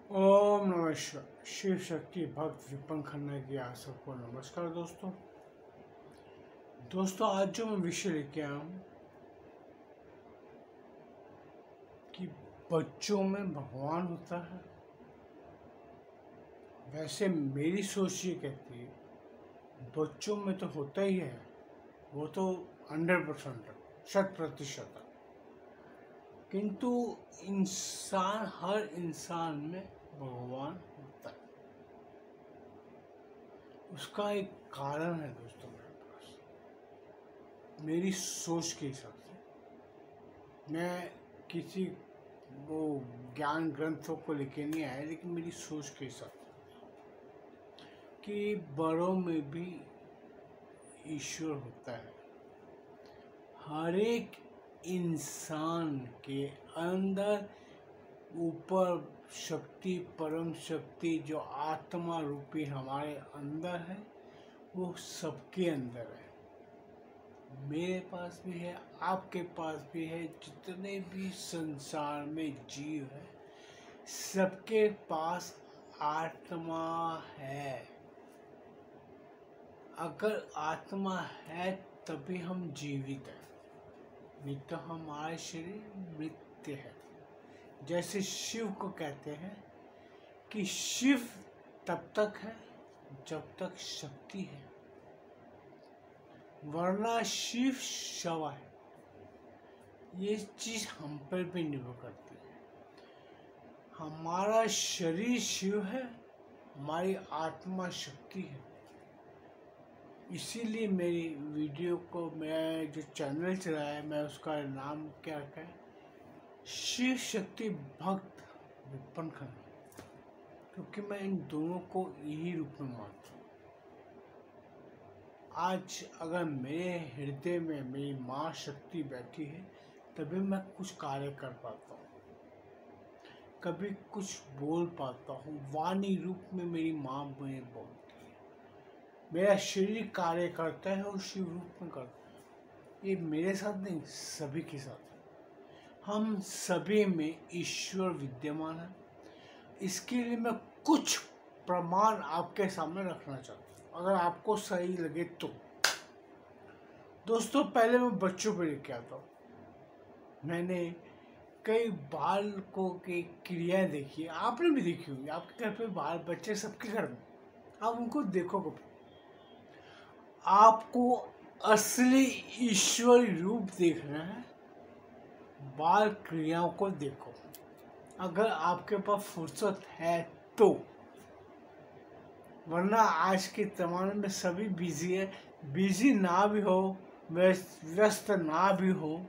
ओम नमः शिवाय। शिव शक्ति भक्त विपन खन्ना की आप सबको नमस्कार दोस्तों आज जो मैं विषय लेके आया हूँ कि बच्चों में भगवान होता है। वैसे मेरी सोच ये कहती है बच्चों में तो होता ही है, वो तो 100% 100%। किंतु हर इंसान में भगवान होता है। उसका एक कारण है दोस्तों मेरे पास, मेरी सोच के हिसाब से। मैं किसी वो ज्ञान ग्रंथों को लेके नहीं आया, लेकिन मेरी सोच के हिसाब से कि बड़ों में भी ईश्वर होता है। हर एक इंसान के अंदर ऊपर शक्ति, परम शक्ति जो आत्मा रूपी हमारे अंदर है, वो सबके अंदर है। मेरे पास भी है, आपके पास भी है, जितने भी संसार में जीव है सबके पास आत्मा है। अगर आत्मा है तभी हम जीवित हैं, नहीं तो हमारा शरीर मृत है। जैसे शिव को कहते हैं कि शिव तब तक है जब तक शक्ति है, वरना शिव शव है। ये चीज हम पर भी निर्भर करती है। हमारा शरीर शिव है, हमारी आत्मा शक्ति है। इसीलिए मेरी वीडियो को, मैं जो चैनल चलाया है, मैं उसका नाम क्या रखा है, शिव शक्ति भक्त विपन खन्ना, क्योंकि मैं इन दोनों को यही रूप में मानता हूँ। आज अगर मेरे हृदय में मेरी माँ शक्ति बैठी है तभी मैं कुछ कार्य कर पाता हूँ, कभी कुछ बोल पाता हूँ। वाणी रूप में मेरी माँ मुझे बोलती है, मेरा शरीर कार्य करता है और शिव रूप में करता है। ये मेरे साथ नहीं, सभी के साथ है। हम सभी में ईश्वर विद्यमान है। इसके लिए मैं कुछ प्रमाण आपके सामने रखना चाहता हूँ, अगर आपको सही लगे तो। दोस्तों पहले मैं बच्चों पर लेके आता हूँ। मैंने कई बालकों की क्रियाएं देखी है, आपने भी देखी होगी। आपके घर पे बाल बच्चे सबके घर में, आप उनको देखो कभी, आपको असली ईश्वरी रूप देखना है, बाल क्रियाओं को देखो। अगर आपके पास फुर्सत है तो, वरना आज के ज़माने में सभी बिजी है। बिजी ना भी हो, व्यस्त ना भी हो,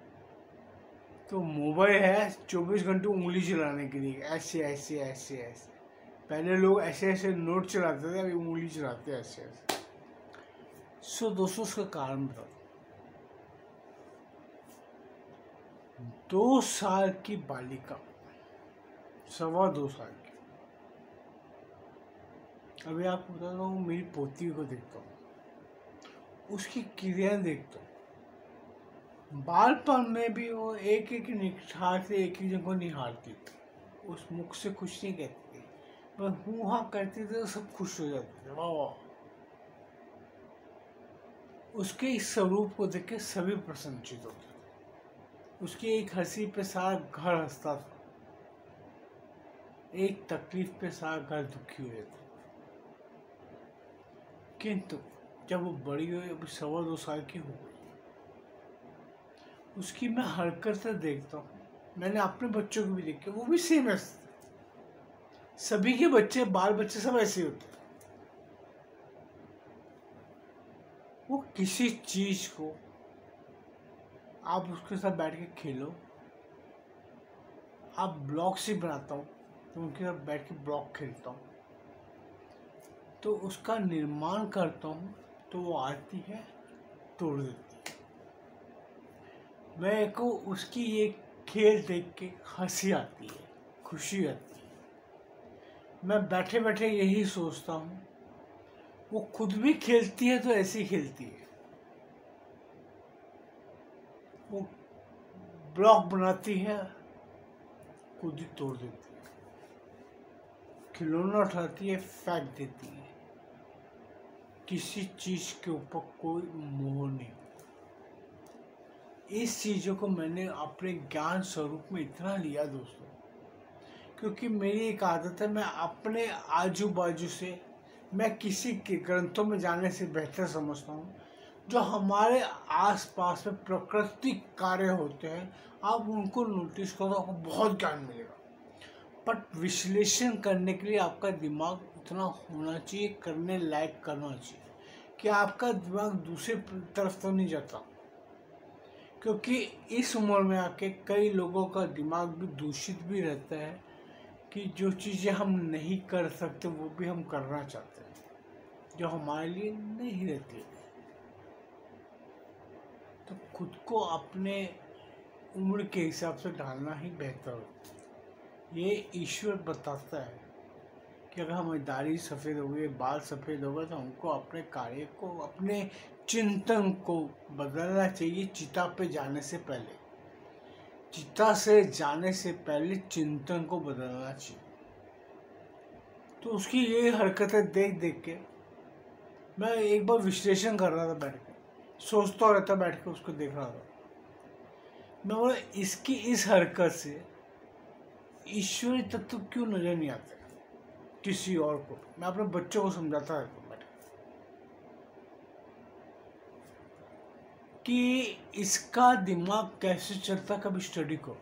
तो मोबाइल है 24 घंटे उंगली चलाने के लिए। ऐसे ऐसे ऐसे ऐसे, पहले लोग ऐसे ऐसे नोट चलाते थे, अभी उंगली चलाते हैं ऐसे ऐसे। दोस्तों उसका कारण बताओ। 2 साल की बालिका, 2.25 साल की, अभी आपको बता रहा हूँ, मेरी पोती को देखता हूँ, उसकी क्रियाएं देखता हूँ। बालपन में भी वो एक एक निखार से एक ही जगह निहारती थी, उस मुख से कुछ नहीं कहती थी, बस हूँ हाँ करती थी तो सब खुश हो जाते थे। वाह वाह। उसके इस स्वरूप को देख के सभी प्रसन्नचित होते थे। उसकी एक हंसी पे सारा घर हंसता था, एक तकलीफ पे सारा घर दुखी हुए थे। किंतु जब वो बड़ी हुई, अभी 2.25 साल की हो गई, उसकी मैं हरकतें देखता हूँ। मैंने अपने बच्चों को भी देखे, वो भी सेम है। सभी के बच्चे, बाल बच्चे सब ऐसे होते हैं। वो किसी चीज को आप उसके साथ बैठ के खेलो, आप ब्लॉक से बनाता हूँ तो उनके साथ बैठ के ब्लॉक खेलता हूँ, तो उसका निर्माण करता हूँ, तो वो आती है तोड़ देती है। मेरे को उसकी ये खेल देख के हंसी आती है, खुशी आती है। मैं बैठे बैठे यही सोचता हूँ, वो खुद भी खेलती है तो ऐसे ही खेलती है। वो ब्लॉक बनाती है, खुद ही तोड़ देती है। खिलौना उठाती है, फेंक देती है। किसी चीज के ऊपर कोई मोह नहीं। इस चीजों को मैंने अपने ज्ञान स्वरूप में इतना लिया दोस्तों, क्योंकि मेरी एक आदत है, मैं अपने आजू बाजू से, मैं किसी के ग्रंथों में जाने से बेहतर समझता हूँ जो हमारे आसपास में प्राकृतिक कार्य होते हैं, आप उनको नोटिस करो, आपको बहुत ज्ञान मिलेगा। बट विश्लेषण करने के लिए आपका दिमाग उतना होना चाहिए, करने लायक करना चाहिए कि आपका दिमाग दूसरे तरफ तो नहीं जाता। क्योंकि इस उम्र में आके कई लोगों का दिमाग भी दूषित भी रहता है कि जो चीज़ें हम नहीं कर सकते वो भी हम करना चाहते हैं, जो हमारे लिए नहीं रहती है। तो खुद को अपने उम्र के हिसाब से ढालना ही बेहतर होता है। ये ईश्वर बताता है कि अगर हमारी दाढ़ी सफ़ेद हो गई, बाल सफ़ेद हो गए, तो हमको अपने कार्य को, अपने चिंतन को बदलना चाहिए चिता पे जाने से पहले। चिता से जाने से पहले चिंतन को बदलना चाहिए। तो उसकी ये हरकतें देख देख के मैं एक बार विश्लेषण कर रहा था, बैठ के सोचता रहता, बैठ के उसको देख रहा था। मैं बोला इसकी इस हरकत से ईश्वरी तत्व क्यों नजर नहीं आते किसी और को। मैं अपने बच्चों को समझाता रहता हूँ बैठ कि इसका दिमाग कैसे चलता, कभी स्टडी करो,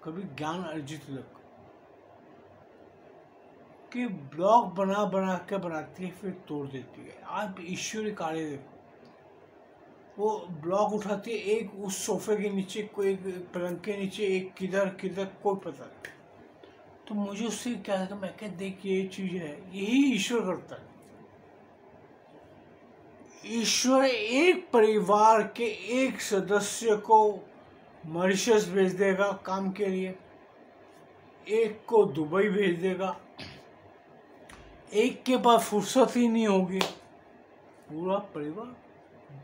कभी ज्ञान अर्जित रखो। कि ब्लॉक बना बना के बनाती है, फिर तोड़ देती है। आप ईश्वरी कार्य देखो, वो ब्लॉक उठाती है, एक उस सोफे के नीचे, कोई पलंग के नीचे, एक किधर किधर कोई पता नहीं। तो मुझे उससे क्या लगा, मैं क्या देख ये चीज है, यही ईश्वर करता है। ईश्वर एक परिवार के एक सदस्य को मॉरिशस भेज देगा काम के लिए, एक को दुबई भेज देगा, एक के पास फुर्सत ही नहीं होगी, पूरा परिवार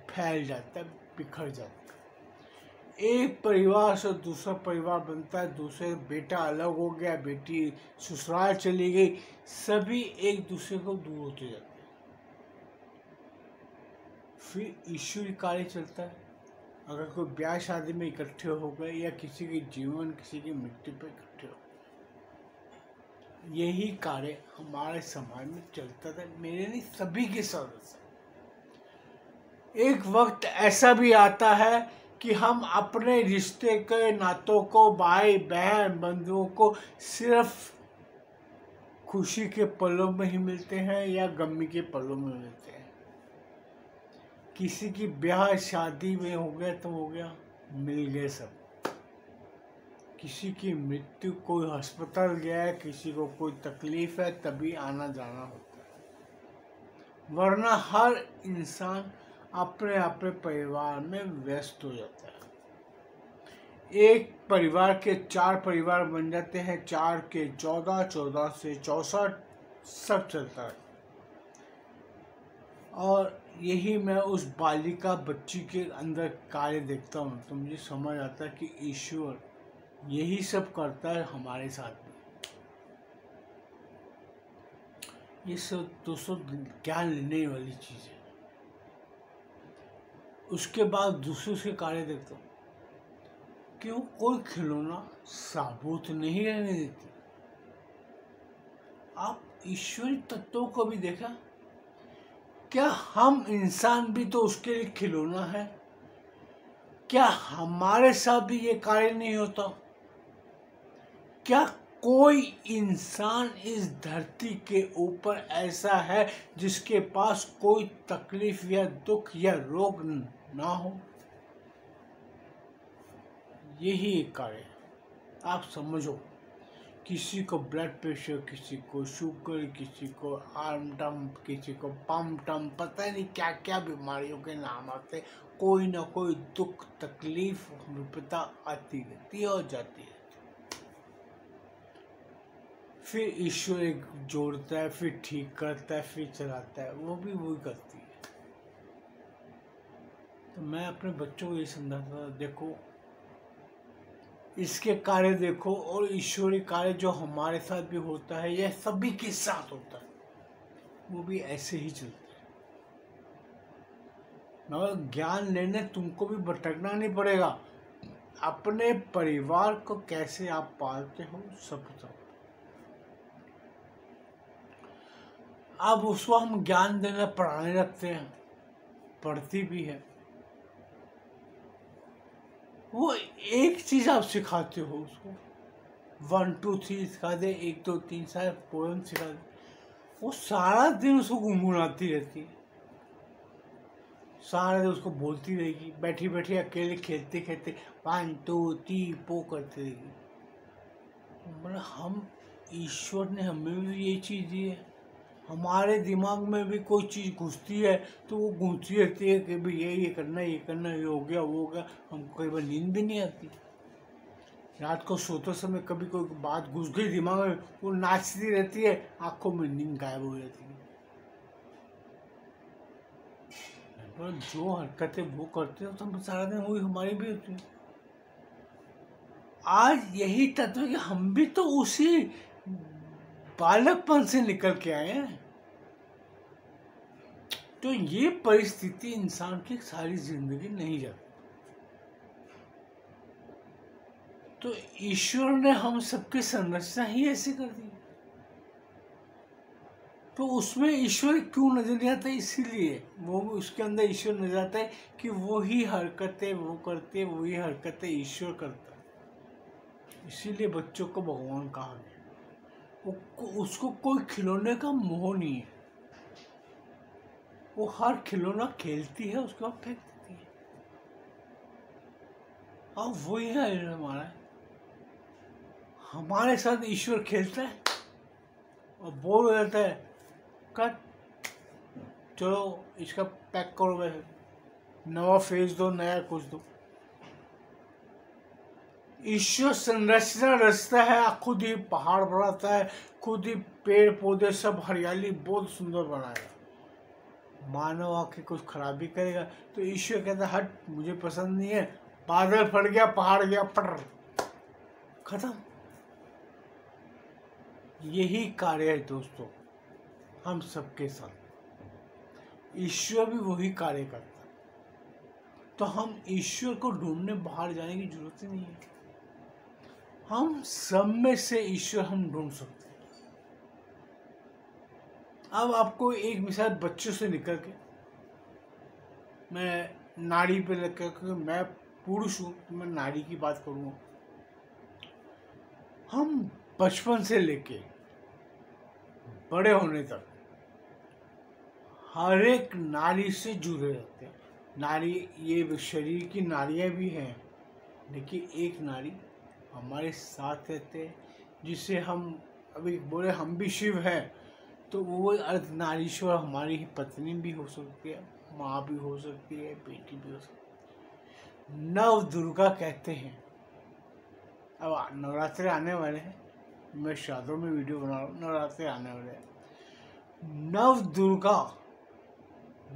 फैल जाता है, बिखर जाता है। एक परिवार से दूसरा परिवार बनता है, दूसरे बेटा अलग हो गया, बेटी ससुराल चली गई, सभी एक दूसरे को दूर होते जाते हैं। फिर ईश्वरी कार्य चलता है। अगर कोई ब्याह शादी में इकट्ठे हो गए, या किसी के जीवन, किसी की मृत्यु पर इकट्ठे हो, यही कार्य हमारे समाज में चलता था। मेरे नहीं, सभी के साथ। एक वक्त ऐसा भी आता है कि हम अपने रिश्ते के नातों को, भाई बहन बंधुओं को सिर्फ खुशी के पलों में ही मिलते हैं या गमी के पलों में मिलते हैं। किसी की ब्याह शादी में हो गया तो हो गया, मिल गए सब। किसी की मृत्यु, कोई अस्पताल गया है, किसी को कोई तकलीफ है, तभी आना जाना होता है, वरना हर इंसान अपने अपने परिवार में व्यस्त हो जाता है। एक परिवार के 4 परिवार बन जाते हैं, 4 के 14, 14 से 64, सब चलता है। और यही मैं उस बालिका बच्ची के अंदर कार्य देखता हूँ, तो मुझे समझ आता है कि ईश्वर यही सब करता है हमारे साथ में। ये सब दोस्तों ज्ञान लेने वाली चीज़ है। उसके बाद दूसरे से कार्य देखता हूँ कि वो कोई खिलौना साबुत नहीं रहने देती। आप ईश्वरी तत्वों को भी देखा, क्या हम इंसान भी तो उसके लिए खिलौना है? क्या हमारे साथ भी ये कार्य नहीं होता? क्या कोई इंसान इस धरती के ऊपर ऐसा है जिसके पास कोई तकलीफ या दुख या रोग ना हो? यही एक कार्य है। आप समझो, किसी को ब्लड प्रेशर, किसी को शुगर, किसी को आर्म टम्प, किसी को पम टम, पता नहीं क्या क्या बीमारियों के नाम आते, कोई ना कोई दुख तकलीफ विपदा आती रहती है और जाती है। फिर ईश्वर एक जोड़ता है, फिर ठीक करता है, फिर चलाता है, वो भी वही करती है। तो मैं अपने बच्चों को ये समझाता था, देखो इसके कार्य देखो और ईश्वरीय कार्य जो हमारे साथ भी होता है या सभी के साथ होता है, वो भी ऐसे ही चलता है। मगर ज्ञान लेने तुमको भी भटकना नहीं पड़ेगा। अपने परिवार को कैसे आप पालते हो सब बताओ। अब उसको हम ज्ञान देना पढ़ाने लगते हैं, पढ़ती भी है। वो एक चीज आप सिखाते हो उसको, 1 2 3 सिखा दे, 1 2 3 सारे पोएम सिखा दे, वो सारा दिन उसको गुनगुनाती रहती है, सारा दिन उसको बोलती रहेगी, बैठी बैठी अकेले खेलते खेलते 1 2 3 पो करती रहेगी। मतलब हम, ईश्वर ने हमें भी ये चीज दी है। हमारे दिमाग में भी कोई चीज़ घुसती है तो वो घुसती रहती है कि भाई ये करना, ये करना, ये हो गया, वो हो गया। हमको कई बार नींद भी नहीं आती। रात को सोते समय कभी कोई बात घुस गई दिमाग में, वो नाचती रहती है, आंखों में नींद गायब हो जाती है। पर जो हरकतें वो करते हो तो हम सारा दिन वही हमारी भी होती है। आज यही तत्व है कि हम भी तो उसी बालकपन से निकल के आए हैं। तो ये परिस्थिति इंसान की सारी जिंदगी नहीं जाती। तो ईश्वर ने हम सबकी संरचना ही ऐसी कर दी। तो उसमें ईश्वर क्यों नजर नहीं आता? इसीलिए वो उसके अंदर ईश्वर नजर आता है कि वही हरकतें वो करते, वही हरकतें ईश्वर करता है। इसीलिए बच्चों को भगवान कहा गया। उसको कोई खिलौने का मोह नहीं है। वो हर खिलौना खेलती है, उसके बाद फेंक देती है। अब वही है हमारे साथ ईश्वर खेलता है और बोर हो जाता है, कट, चलो इसका पैक करो, वैसे नवा फेस दो, नया कुछ दो। ईश्वर संरचना रचता है, खुद ही पहाड़ बनाता है, खुद ही पेड़ पौधे सब हरियाली बहुत सुंदर बनाएगा। मानव आके कुछ खराबी करेगा तो ईश्वर कहता है हट, मुझे पसंद नहीं है। बादल फट गया, पहाड़ गया, पट, खत्म। यही कार्य है दोस्तों हम सबके साथ। ईश्वर भी वही कार्य करता है। तो हम ईश्वर को ढूंढने बाहर जाने की जरूरत ही नहीं है। हम सब में से ईश्वर हम ढूंढ सकते हैं। अब आपको एक मिसाल बच्चों से निकल के, मैं नारी पे लग कर, क्योंकि मैं पुरुष हूँ तो मैं नारी की बात करूँगा। हम बचपन से लेके बड़े होने तक हर एक नारी से जुड़े रहते हैं। नारी, ये शरीर की नारियाँ भी हैं, लेकिन एक नारी हमारे साथ रहते हैं, जिसे हम अभी बोले हम भी शिव हैं, तो वो अर्धनारीश्वर हमारी ही पत्नी भी हो सकती है, माँ भी हो सकती है, बेटी भी हो सकती है। नव दुर्गा कहते हैं। अब नवरात्रि आने वाले हैं, मैं शादियों में वीडियो बना रहा हूँ, नवरात्रि आने वाले हैं। नव दुर्गा,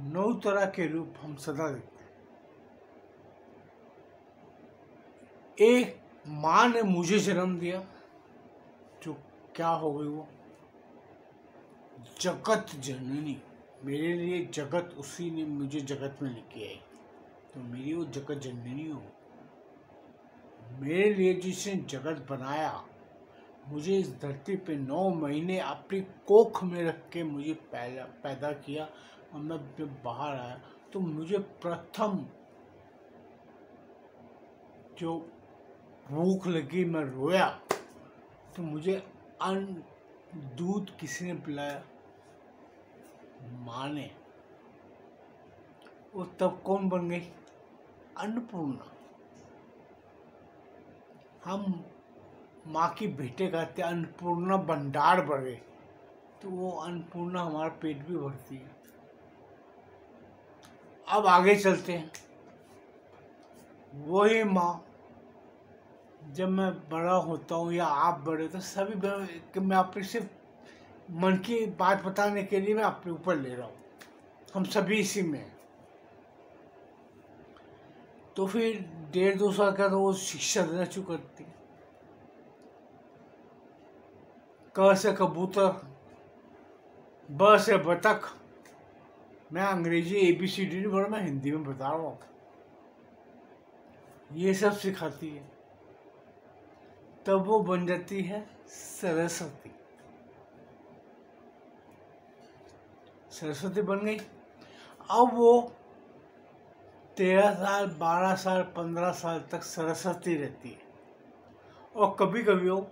9 तरह के रूप हम सदा देखते हैं। एक माँ ने मुझे जन्म दिया, जो क्या हो गई वो जगत जननी। मेरे लिए जगत, उसी ने मुझे जगत में लेके आई, तो मेरी वो जगत जननी हो। मेरे लिए जिसने जगत बनाया, मुझे इस धरती पे 9 महीने अपनी कोख में रख के मुझे पैदा किया, और मैं जब बाहर आया तो मुझे प्रथम जो भूख लगी, मैं रोया, तो मुझे अन्न दूध किसी ने पिलाया? माँ ने। वो तब कौन बन गई? अन्नपूर्णा। हम माँ की भेंटे खाते, अन्नपूर्णा भंडार बढ़े, तो वो अन्नपूर्णा हमारा पेट भी भरती है। अब आगे चलते हैं। वही माँ, जब मैं बड़ा होता हूँ या आप बड़े, तो सभी मैं अपने सिर्फ मन की बात बताने के लिए मैं अपने ऊपर ले रहा हूँ, हम सभी इसी में हैं। तो फिर 1.5-2 साल का तो वो शिक्षा देना शुरू करती है। क से कबूतर, ब से बतख। मैं अंग्रेजी ABCD नहीं बोल रहा, मैं हिंदी में बता रहा हूँ। ये सब सिखाती है, तब वो बन जाती है सरस्वती। सरस्वती बन गई। अब वो 13 साल, 12 साल, 15 साल तक सरस्वती रहती है, और कभी कभी वो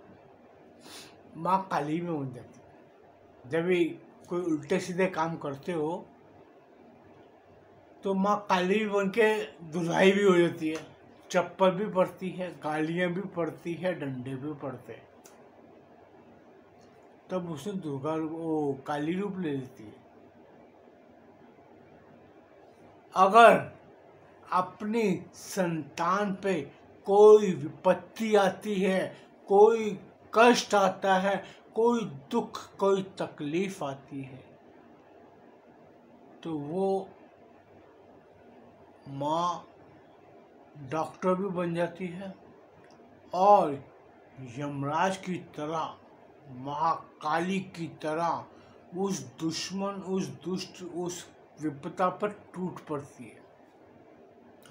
माँ काली में बन जाती है। जब भी कोई उल्टे सीधे काम करते हो तो माँ काली बन के धुलाई भी हो जाती है, चप्पल भी पड़ती है, गालियाँ भी पड़ती है, डंडे भी पड़ते हैं। तब उसने दुर्गा वो काली रूप ले लेती है। अगर अपनी संतान पे कोई विपत्ति आती है, कोई कष्ट आता है, कोई दुख, कोई तकलीफ आती है, तो वो माँ डॉक्टर भी बन जाती है, और यमराज की तरह, महाकाली की तरह उस दुश्मन, उस दुष्ट, उस विपदा पर टूट पड़ती है।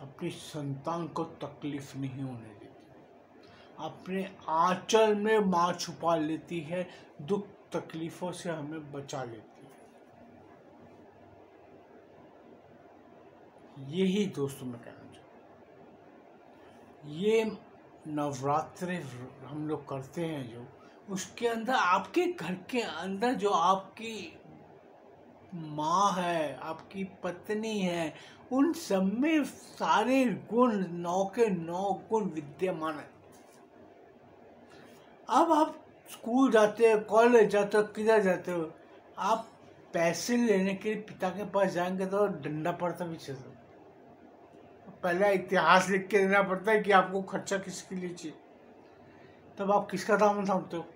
अपनी संतान को तकलीफ नहीं होने देती, अपने आंचल में माँ छुपा लेती है, दुख तकलीफों से हमें बचा लेती है। यही दोस्तों मैं कहना चाहता हूँ। ये नवरात्रे हम लोग करते हैं जो, उसके अंदर आपके घर के अंदर जो आपकी माँ है, आपकी पत्नी है, उन सब में सारे गुण, 9 के 9 गुण विद्यमान है। अब आप स्कूल जाते हो, कॉलेज जाते हो, किधर जाते हो, आप पैसे लेने के लिए पिता के पास जाएंगे तो डंडा पड़ता पीछे से। पहले इतिहास लिख के देना पड़ता है कि आपको खर्चा किसके लिए चाहिए। तब आप किसका दामन थामते हो?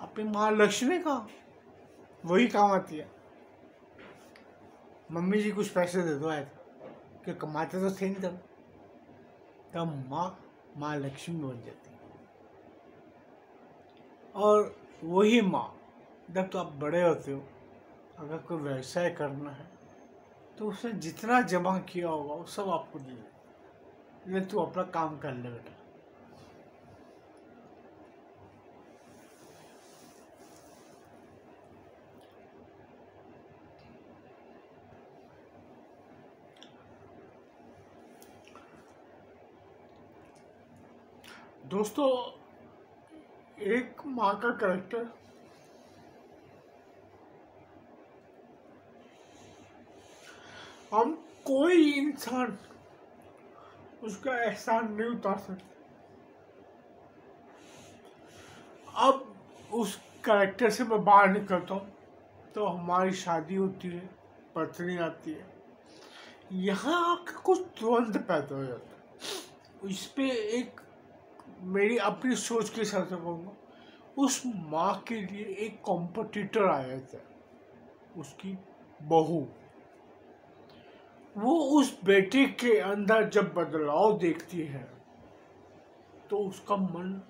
अपनी माँ लक्ष्मी का, वही काम आती है। मम्मी जी कुछ पैसे दे दो, ऐसा कि कमाते तो थे नहीं तब माँ लक्ष्मी बन जाती है। और वही माँ जब तो आप बड़े होते हो, अगर कोई व्यवसाय करना है तो उसने जितना जमा किया होगा वो सब आपको दे दे, ले तू अपना काम कर ले बेटा। दोस्तों, एक माँ का कैरेक्टर हम कोई इंसान उसका एहसान नहीं उतार सकते। अब उस कैरेक्टर से मैं बाहर निकलता हूँ तो हमारी शादी होती है, पत्नी आती है, यहाँ आकर कुछ द्वंद्व पैदा हो जाता है। इस पे एक मेरी अपनी सोच के हिसाब से कहूँगा, उस माँ के लिए एक कॉम्पिटिटर आया था, उसकी बहू। वो उस बेटे के अंदर जब बदलाव देखती है तो उसका मन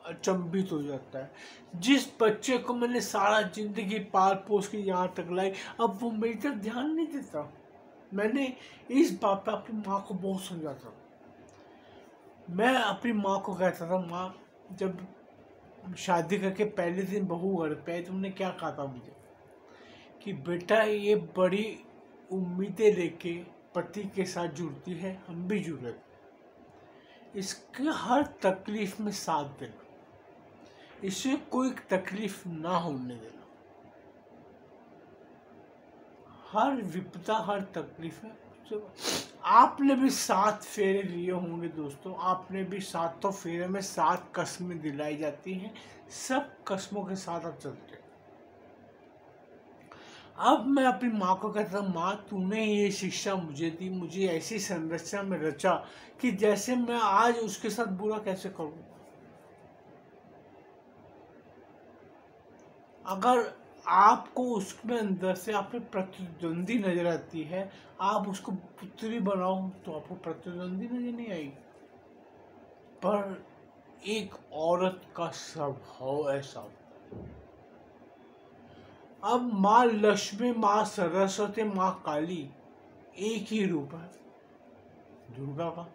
अचंभित हो जाता है। जिस बच्चे को मैंने सारा जिंदगी पाल पोस के यहाँ तक लाई, अब वो मेरी तरफ ध्यान नहीं देता। मैंने इस बात पे अपनी माँ को बहुत समझाता। मैं अपनी माँ को कहता था, माँ जब शादी करके पहले दिन बहू घर पे आई तुमने क्या कहा था मुझे कि बेटा ये बड़ी उम्मीदें लेके पति के साथ जुड़ती है, हम भी जुड़े, इसके हर तकलीफ में साथ देना, इसे कोई तकलीफ ना होने देना। हर विपदा, हर तकलीफ में आपने भी 7 फेरे लिए होंगे दोस्तों, आपने भी 7 फेरे में 7 कस्में दिलाई जाती हैं, सब कस्मों के साथ आप चलते हैं। अब मैं अपनी माँ को कहता हूँ, माँ तूने ये शिक्षा मुझे दी, मुझे ऐसी संरचना में रचा कि जैसे मैं आज उसके साथ बुरा कैसे करूँ। अगर आपको उसमें अंदर से आपने प्रतिद्वंदी नजर आती है, आप उसको पुत्री बनाओ तो आपको प्रतिद्वंदी नजर नहीं आएगी। पर एक औरत का स्वभाव ऐसा, अब माँ लक्ष्मी, माँ सरस्वती, माँ काली एक ही रूप है दुर्गा का,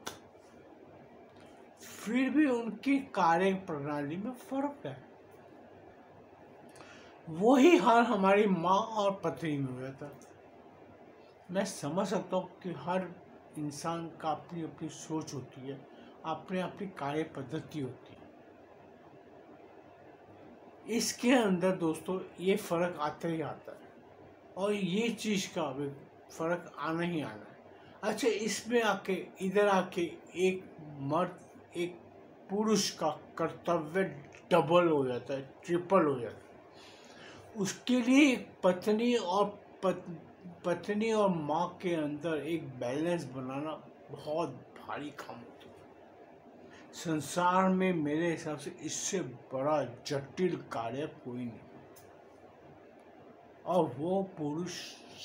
फिर भी उनकी कार्य प्रणाली में फर्क है। वही हाल हमारी माँ और पत्नी में हुआ था। मैं समझ सकता हूँ कि हर इंसान का अपनी अपनी सोच होती है, अपनी अपनी कार्य पद्धति होती है। इसके अंदर दोस्तों ये फर्क आता ही आता है, और ये चीज का भी फर्क आना ही आना है। अच्छा, इसमें आके इधर आके एक मर्द एक पुरुष का कर्तव्य डबल हो जाता है, ट्रिपल हो जाता है। उसके लिए पत्नी और माँ के अंदर एक बैलेंस बनाना बहुत भारी काम होता है। संसार में मेरे हिसाब से इससे बड़ा जटिल कार्य कोई नहीं, और वो पुरुष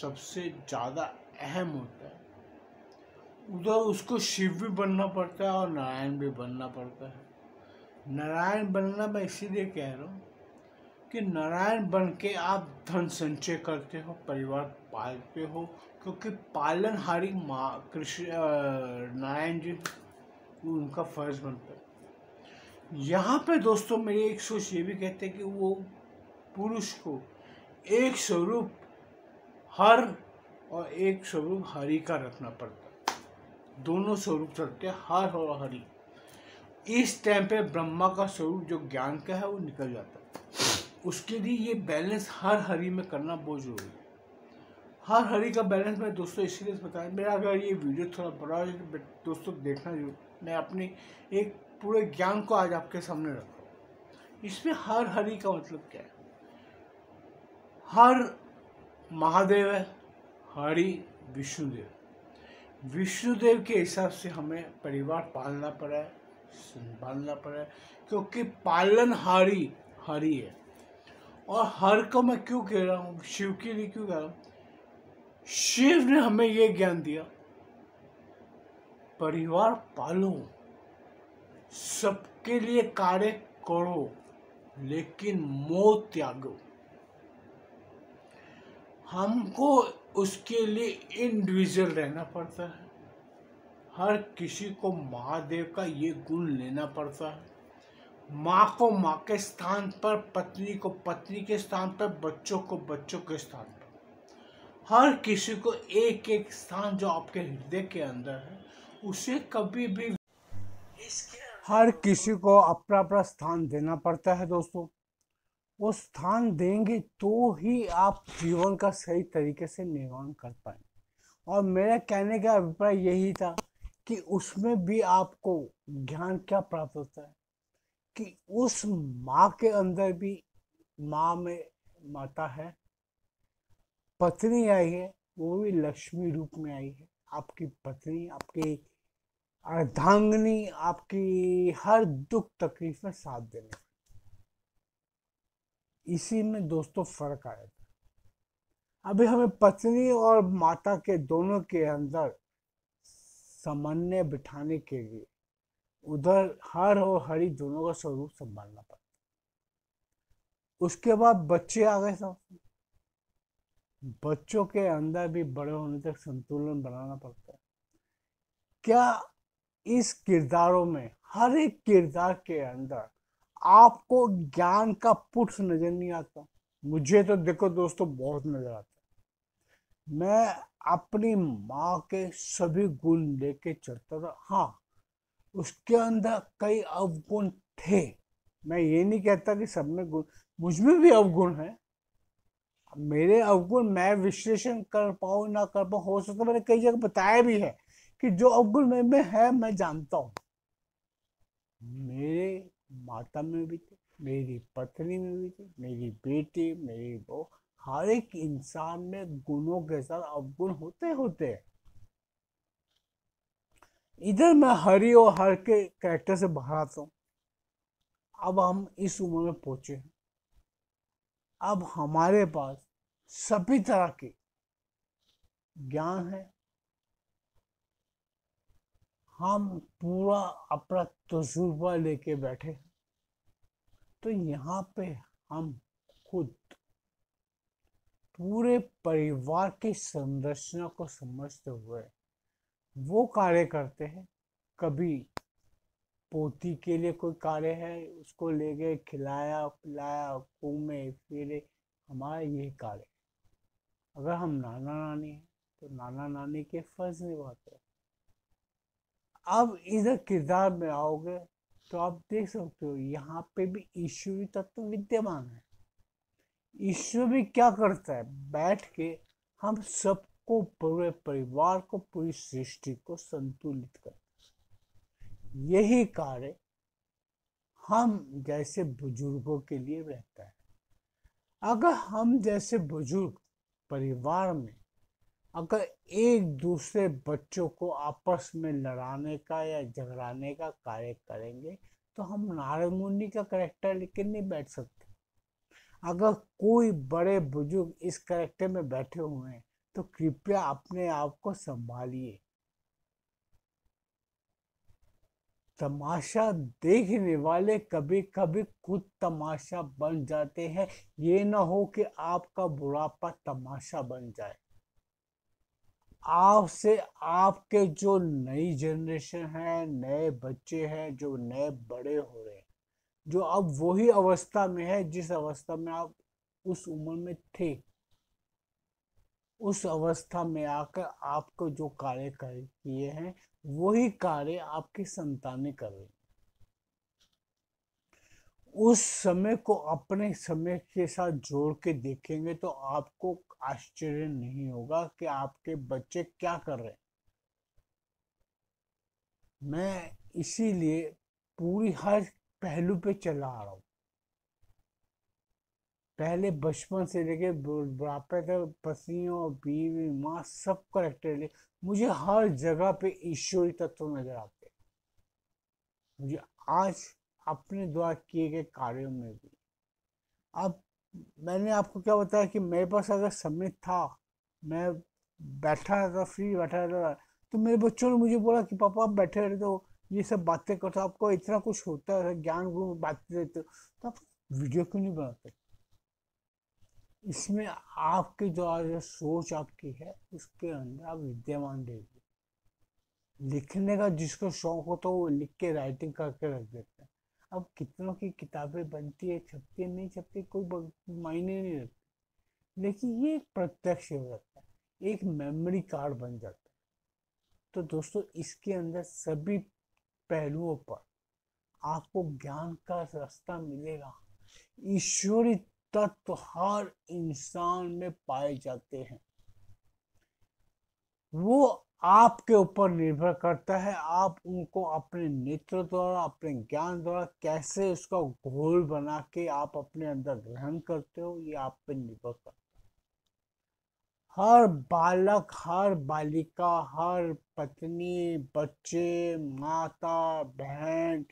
सबसे ज्यादा अहम होता है। उधर उसको शिव भी बनना पड़ता है और नारायण भी बनना पड़ता है। नारायण बनना मैं इसीलिए कह रहा हूँ कि नारायण बन के आप धन संचय करते हो, परिवार पालते हो, क्योंकि पालनहारी माँ कृष्ण नारायण जी, उनका फर्ज बनता है। यहाँ पे दोस्तों मेरी एक सोच ये भी कहते हैं कि वो पुरुष को एक स्वरूप हर और एक स्वरूप हरि का रखना पड़ता है। दोनों स्वरूप चलते हैं, हर और हरि। इस टाइम पे ब्रह्मा का स्वरूप जो ज्ञान का है वो निकल जाता है। उसके लिए ये बैलेंस हर हरि में करना बहुत जरूरी है। हर हरि का बैलेंस मैं दोस्तों इसलिए बताया, मेरा अगर ये वीडियो थोड़ा बड़ा है तो दोस्तों देखना जरूर। मैं अपने एक पूरे ज्ञान को आज आपके सामने रखा हूँ। इसमें हर हरि का मतलब क्या है? हर महादेव है, हरि विष्णुदेव। विष्णुदेव के हिसाब से हमें परिवार पालना पड़ा है, संभालना पड़ा है, क्योंकि पालनहारी हरि है। और हर को मैं क्यों कह रहा हूँ, शिव के लिए क्यों कह रहा हूँ? शिव ने हमें ये ज्ञान दिया, परिवार पालो, सबके लिए कार्य करो, लेकिन मोह त्यागो। हमको उसके लिए इंडिविजुअल रहना पड़ता है। हर किसी को महादेव का ये गुण लेना पड़ता है। माँ को माँ के स्थान पर, पत्नी को पत्नी के स्थान पर, बच्चों को बच्चों के स्थान पर। हर किसी को एक एक स्थान जो आपके हृदय के अंदर है उसे कभी भी, हर किसी को अपना अपना स्थान देना पड़ता है दोस्तों। वो स्थान देंगे तो ही आप जीवन का सही तरीके से निर्माण कर पाएंगे। और मेरा कहने का अभिप्राय यही था कि उसमें भी आपको ज्ञान क्या प्राप्त होता है कि उस माँ के अंदर भी, माँ में माता है, पत्नी आई है, वो भी लक्ष्मी रूप में आई है। आपकी पत्नी, आपकी अर्धांगिनी, आपकी हर दुख तकलीफ में साथ देने। इसी में दोस्तों फर्क आया था। अभी हमें पत्नी और माता के दोनों के अंदर समन्वय बिठाने के लिए उधर हर और हरि दोनों का स्वरूप संभालना पड़ता। उसके बाद बच्चे आ गए सब। बच्चों के अंदर भी बड़े होने तक संतुलन बनाना पड़ता है। क्या इस किरदारों में, हर एक किरदार के अंदर आपको ज्ञान का पुट नजर नहीं आता? मुझे तो देखो दोस्तों बहुत नजर आता है। मैं अपनी माँ के सभी गुण लेके चलता था। हाँ, उसके अंदर कई अवगुण थे, मैं ये नहीं कहता कि सब में गुण, मुझ में भी अवगुण है। मेरे अवगुण मैं विश्लेषण कर पाऊँ ना कर पाऊँ, हो सकता है मैंने कई जगह बताया भी है कि जो अवगुण में है मैं जानता हूँ। मेरे माता में भी थे, मेरी पत्नी में भी थे, मेरी बेटी, मेरी बहू, हर एक इंसान में गुणों के साथ अवगुण होते होते हैं। इधर मैं हरि और हर के कैरेक्टर से बाहर आता हूँ। अब हम इस उम्र में पहुंचे हैं, अब हमारे पास सभी तरह के ज्ञान है। हम पूरा अपना तजुर्बा लेके बैठे। तो यहाँ पे हम खुद पूरे परिवार की संरचना को समझते हुए वो कार्य करते हैं। कभी पोती के लिए कोई कार्य है, उसको ले गए, खिलाया पिलाया, घूमे फिरे, हमारा यही कार्य। अगर हम नाना नानी हैं तो नाना नानी के फर्ज निभाते हैं। अब इधर किरदार में आओगे तो आप देख सकते हो यहाँ पे भी ईश्वरी तत्व विद्यमान है। ईश्वर भी क्या करता है, बैठ के हम सबको, पूरे परिवार को, पूरी सृष्टि को संतुलित करता है। यही कार्य हम जैसे बुजुर्गों के लिए रहता है। अगर हम जैसे बुजुर्ग परिवार में अगर एक दूसरे बच्चों को आपस में लड़ाने का या झगड़ाने का कार्य करेंगे तो हम नारद मुनि का करेक्टर लेके नहीं बैठ सकते। अगर कोई बड़े बुजुर्ग इस करेक्टर में बैठे हुए हैं तो कृपया अपने आप को संभालिए। तमाशा देखने वाले कभी कभी खुद तमाशा बन जाते हैं। ये ना हो कि आपका बुढ़ापा तमाशा बन जाए। आपसे आपके जो नई जनरेशन है, नए बच्चे हैं, जो नए बड़े हो रहे हैं, जो अब वही अवस्था में है जिस अवस्था में आप उस उम्र में थे, उस अवस्था में आकर आपको जो कार्य किए हैं वही कार्य आपकी संतानें कर रही। उस समय को अपने समय के साथ जोड़ के देखेंगे तो आपको आश्चर्य नहीं होगा कि आपके बच्चे क्या कर रहे हैं। मैं इसीलिए पूरी हर पहलू पे चला आ रहा हूँ। पहले बचपन से लेके बुढ़ापे तक पत्नियों, बीवी, माँ, सब करेक्टर ले, मुझे हर जगह पे ईश्वरी तत्व नजर आते हैं। मुझे आज अपने द्वारा किए गए कार्यों में भी। अब मैंने आपको क्या बताया कि मेरे पास अगर समय था, मैं बैठा रहता, फ्री बैठा रहता, तो मेरे बच्चों ने मुझे बोला कि पापा आप बैठे रहते हो, ये सब बातें करते हो, आपको इतना कुछ होता है, ज्ञान गुरु बातें देते हो, तो आप वीडियो क्यों नहीं बनाते। इसमें आपकी जो आज सोच आपकी है उसके अंदर आप विद्यमान देखिए। लिखने का जिसको शौक हो तो वो लिख के राइटिंग करके रख देते हैं। अब कितनों की किताबें बनती है, छपती है, नहीं छपती, कोई मायने नहीं रखती, लेकिन ये एक प्रत्यक्ष हो जाता है, एक मेमोरी कार्ड बन जाता है। तो दोस्तों इसके अंदर सभी पहलुओं पर आपको ज्ञान का रास्ता मिलेगा। ईश्वरी तत्व हर इंसान में पाए जाते हैं। वो आपके ऊपर निर्भर करता है, आप उनको अपने नेत्र द्वारा, अपने ज्ञान द्वारा कैसे उसका घोल बना के आप अपने अंदर ग्रहण करते हो, ये आप पे निर्भर करता है। हर बालक, हर बालिका, हर पत्नी, बच्चे, माता, बहन,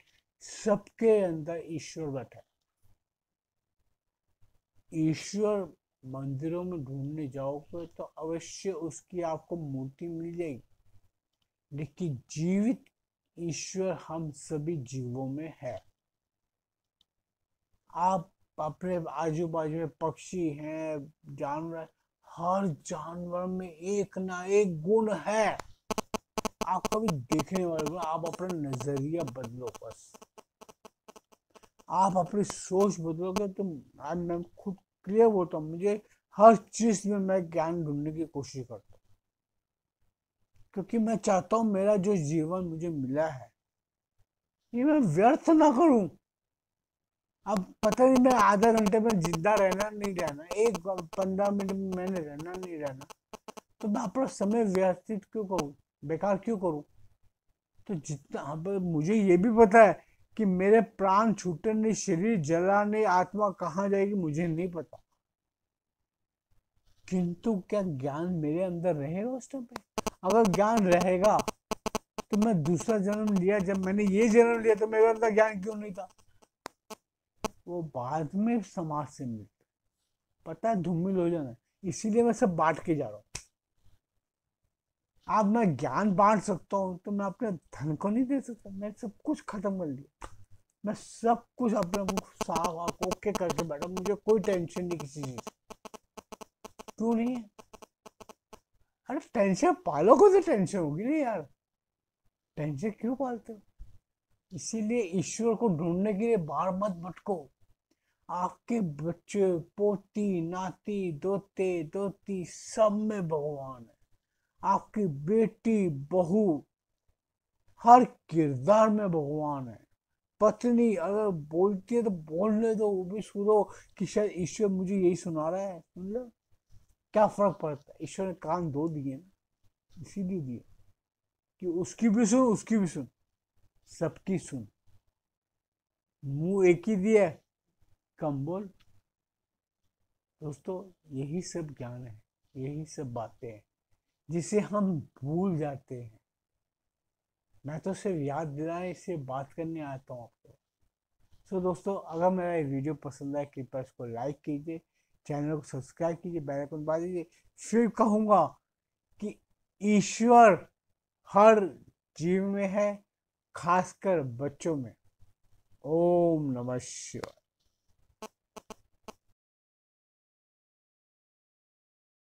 सबके अंदर ईश्वर बैठा है। ईश्वर मंदिरों में ढूंढने जाओगे तो अवश्य उसकी आपको मूर्ति मिल जाएगी, लेकिन जीवित ईश्वर हम सभी जीवों में है। आप अपने आजू बाजू में पक्षी हैं, जानवर, हर जानवर में एक ना एक गुण है। आप कभी देखने वाले, आप अपना नजरिया बदलो, बस आप अपनी सोच बदलोगे तो आज मैं खुद क्लियर बोलता हूँ, मुझे हर चीज में मैं ज्ञान ढूंढने की कोशिश करता हूँ, क्योंकि मैं चाहता हूँ मेरा जो जीवन मुझे मिला है ये मैं व्यर्थ ना करूं। अब पता नहीं मैं आधा घंटे में जिंदा रहना नहीं रहना, एक 15 मिनट में मैंने रहना नहीं रहना, तो मैं अपना समय व्यतीत क्यों करूं, बेकार क्यों करूं। तो जितना, अब मुझे ये भी पता है कि मेरे प्राण छूटे नहीं, शरीर जला नहीं, आत्मा कहाँ जाएगी मुझे नहीं पता, किंतु क्या ज्ञान मेरे अंदर रहेगा उस टाइम पे। अगर ज्ञान रहेगा तो मैं दूसरा जन्म लिया, जब मैंने ये जन्म लिया तो मेरे अंदर ज्ञान क्यों नहीं था। वो बाद में समाज से मिलता, पता है, धूमिल हो जाना, इसीलिए मैं सब बांट के जा रहा हूँ। अब मैं ज्ञान बांट सकता हूँ तो मैं अपने धन को नहीं दे सकता, मैं सब कुछ खत्म कर लिया। मैं सब कुछ अपने को साफ ओके करके बैठा, मुझे कोई टेंशन नहीं किसी चीज। क्यों नहीं है? अरे टेंशन पालो को तो टेंशन होगी ना यार, टेंशन क्यों पालते हो? इसीलिए ईश्वर को ढूंढने के लिए बाहर मत भटको। आपके बच्चे, पोती, नाती, दोते, दोती, सब में भगवान है। आपकी बेटी, बहू, हर किरदार में भगवान है। पत्नी अगर बोलती है तो बोलने दो, वो भी सुनो कि शायद ईश्वर मुझे यही सुना रहा है, सुन लो। क्या फर्क पड़ता है, ईश्वर ने कान दो दिए ना, इसीलिए दिए कि उसकी भी सुन, उसकी भी सुन, सबकी सुन। मुंह एक ही दिया, कम बोल। दोस्तों, यही सब ज्ञान है, यही सब बातें हैं जिसे हम भूल जाते हैं। मैं तो सिर्फ याद दिलाने से बात करने आता हूँ आपको। सो दोस्तों, अगर मेरा ये वीडियो पसंद आए कृपया इसको लाइक कीजिए, चैनल को सब्सक्राइब कीजिए, बेल आइकन दबा दीजिए। फिर कहूँगा कि ईश्वर हर जीव में है, खासकर बच्चों में। ओम नमः शिवाय।